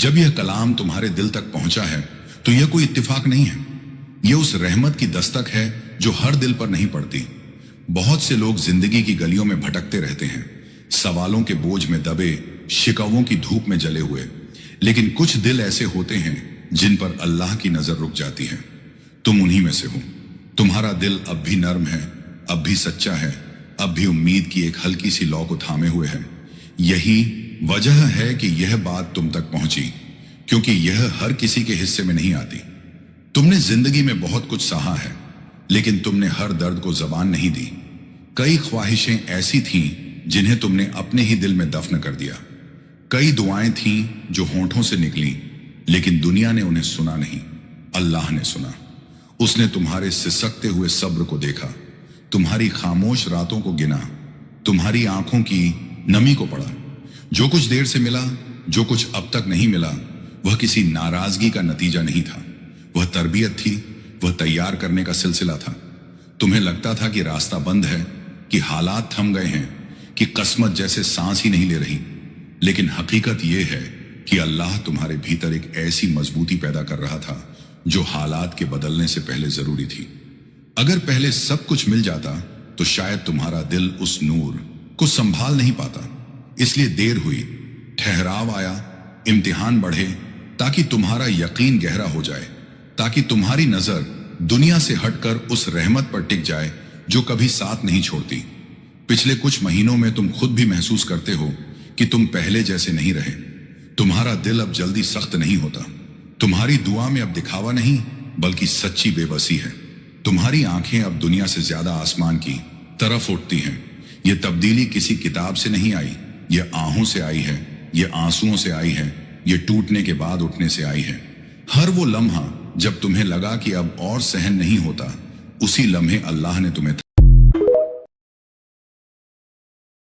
जब यह कलाम तुम्हारे दिल तक पहुंचा है तो यह कोई इत्तेफाक नहीं है, यह उस रहमत की दस्तक है जो हर दिल पर नहीं पड़ती। बहुत से लोग जिंदगी की गलियों में भटकते रहते हैं, सवालों के बोझ में दबे, शिकवों की धूप में जले हुए। लेकिन कुछ दिल ऐसे होते हैं जिन पर अल्लाह की नजर रुक जाती है। तुम उन्हीं में से हो। तुम्हारा दिल अब भी नर्म है, अब भी सच्चा है, अब भी उम्मीद की एक हल्की सी लौ को थामे हुए है। यही वजह है कि यह बात तुम तक पहुंची, क्योंकि यह हर किसी के हिस्से में नहीं आती। तुमने जिंदगी में बहुत कुछ सहा है, लेकिन तुमने हर दर्द को जबान नहीं दी। कई ख्वाहिशें ऐसी थीं जिन्हें तुमने अपने ही दिल में दफन कर दिया। कई दुआएं थीं जो होंठों से निकली, लेकिन दुनिया ने उन्हें सुना नहीं, अल्लाह ने सुना। उसने तुम्हारे सिसकते हुए सब्र को देखा, तुम्हारी खामोश रातों को गिना, तुम्हारी आंखों की नमी को पढ़ा। जो कुछ देर से मिला, जो कुछ अब तक नहीं मिला, वह किसी नाराजगी का नतीजा नहीं था, वह तरबियत थी, वह तैयार करने का सिलसिला था। तुम्हें लगता था कि रास्ता बंद है, कि हालात थम गए हैं, कि किस्मत जैसे सांस ही नहीं ले रही। लेकिन हकीकत यह है कि अल्लाह तुम्हारे भीतर एक ऐसी मजबूती पैदा कर रहा था जो हालात के बदलने से पहले जरूरी थी। अगर पहले सब कुछ मिल जाता तो शायद तुम्हारा दिल उस नूर को संभाल नहीं पाता। इसलिए देर हुई, ठहराव आया, इम्तिहान बढ़े, ताकि तुम्हारा यकीन गहरा हो जाए, ताकि तुम्हारी नजर दुनिया से हटकर उस रहमत पर टिक जाए जो कभी साथ नहीं छोड़ती। पिछले कुछ महीनों में तुम खुद भी महसूस करते हो कि तुम पहले जैसे नहीं रहे। तुम्हारा दिल अब जल्दी सख्त नहीं होता। तुम्हारी दुआ में अब दिखावा नहीं, बल्कि सच्ची बेबसी है। तुम्हारी आंखें अब दुनिया से ज्यादा आसमान की तरफ उठती हैं। यह तब्दीली किसी किताब से नहीं आई, यह आहों से आई है, यह आंसुओं से आई है, यह टूटने के बाद उठने से आई है। हर वो लम्हा जब तुम्हें लगा कि अब और सहन नहीं होता, उसी लम्हे अल्लाह ने तुम्हें